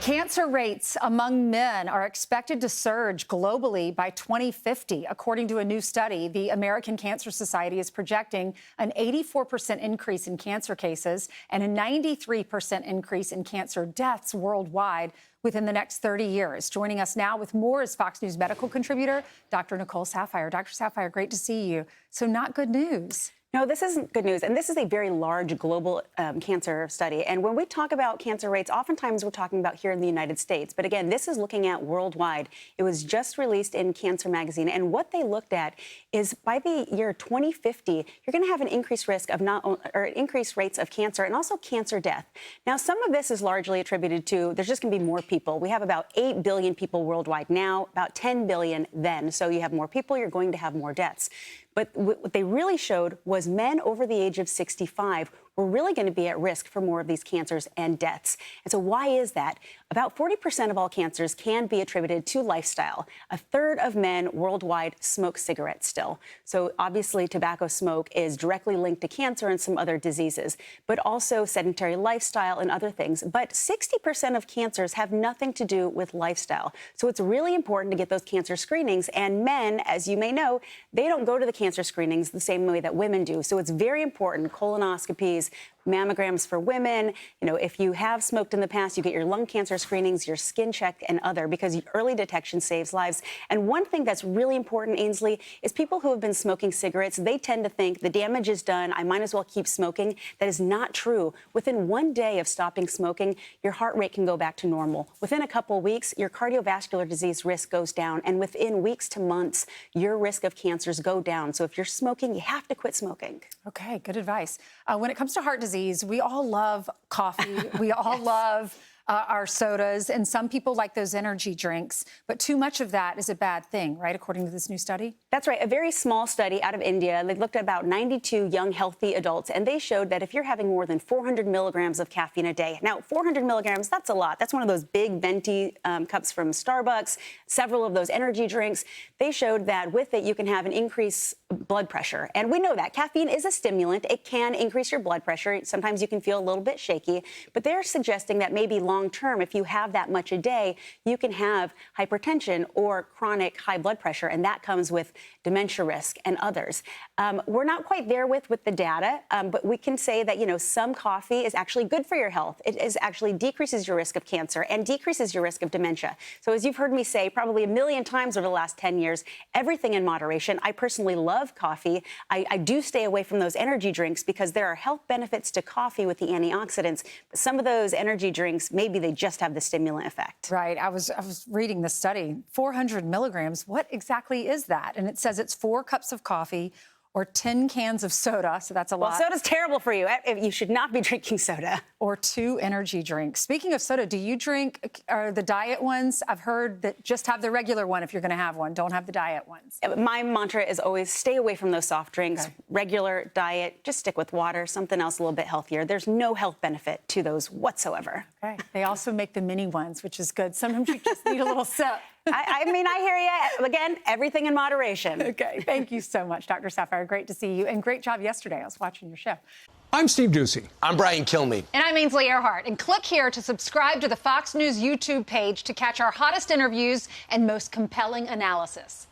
Cancer rates among men are expected to surge globally by 2050. According to a new study, the American Cancer Society is projecting an 84% increase in cancer cases and a 93% increase in cancer deaths worldwide within the next 30 years. Joining us now with more is Fox News medical contributor, Dr. Nicole Saphier. Dr. Saphier, great to see you. So not good news. No, this isn't good news. And this is a very large global cancer study. And when we talk about cancer rates, oftentimes we're talking about here in the United States. But again, this is looking at worldwide. It was just released in Cancer magazine. And what they looked at is by the year 2050, you're going to have an increased risk of increased rates of cancer and also cancer death. Now, some of this is largely attributed to there's just going to be more people. We have about 8 billion people worldwide now, about 10 billion then. So you have more people, you're going to have more deaths. But what they really showed was men over the age of 65 were really going to be at risk for more of these cancers and deaths. And so why is that? About 40% of all cancers can be attributed to lifestyle. A third of men worldwide smoke cigarettes still. So obviously tobacco smoke is directly linked to cancer and some other diseases, but also sedentary lifestyle and other things. But 60% of cancers have nothing to do with lifestyle. So it's really important to get those cancer screenings. And men, as you may know, they don't go to the cancer screenings the same way that women do. So it's very important. Colonoscopies, mammograms for women. You know, if you have smoked in the past, you get your lung cancer screenings, your skin checked and other, because early detection saves lives. And one thing that's really important, Ainsley, is people who have been smoking cigarettes, they tend to think the damage is done, I might as well keep smoking. That is not true. Within 1 day of stopping smoking, your heart rate can go back to normal. Within a couple of weeks, your cardiovascular disease risk goes down. And within weeks to months, your risk of cancers go down. So if you're smoking, you have to quit smoking. Okay, good advice. When it comes to heart disease, we all love coffee. We all love our sodas, and some people like those energy drinks, but too much of that is a bad thing, right, according to this new study? That's right. A very small study out of India. They looked at about 92 young, healthy adults, and they showed that if you're having more than 400 milligrams of caffeine a day, now 400 milligrams, that's a lot. That's one of those big venti cups from Starbucks, several of those energy drinks. They showed that with it, you can have an increased blood pressure. And we know that caffeine is a stimulant. It can increase your blood pressure. Sometimes you can feel a little bit shaky, but they're suggesting that maybe long term, if you have that much a day, you can have hypertension or chronic high blood pressure, and that comes with dementia risk and others. We're not quite there with the data, but we can say that, you know, some coffee is actually good for your health. It actually decreases your risk of cancer and decreases your risk of dementia. So as you've heard me say probably a million times over the last 10 years, everything in moderation. I personally love coffee. I do stay away from those energy drinks because there are health benefits to coffee with the antioxidants. But some of those energy drinks, maybe they just have the stimulant effect. Right. I was reading the study. 400 milligrams. What exactly is that? And it says it's 4 cups of coffee or 10 cans of soda, so that's a lot. Well, soda's terrible for you. You should not be drinking soda. Or 2 energy drinks. Speaking of soda, do you drink the diet ones? I've heard that just have the regular one if you're going to have one. Don't have the diet ones. My mantra is always stay away from those soft drinks. Okay. Regular diet, just stick with water, something else a little bit healthier. There's no health benefit to those whatsoever. Okay. They also make the mini ones, which is good. Sometimes you just need a little sip. I mean, I hear you. Again, everything in moderation. Okay. Thank you so much, Dr. Saphier. Great to see you. And great job yesterday. I was watching your show. I'm Steve Ducey. I'm Brian Kilmeade. And I'm Ainsley Earhart. And click here to subscribe to the Fox News YouTube page to catch our hottest interviews and most compelling analysis.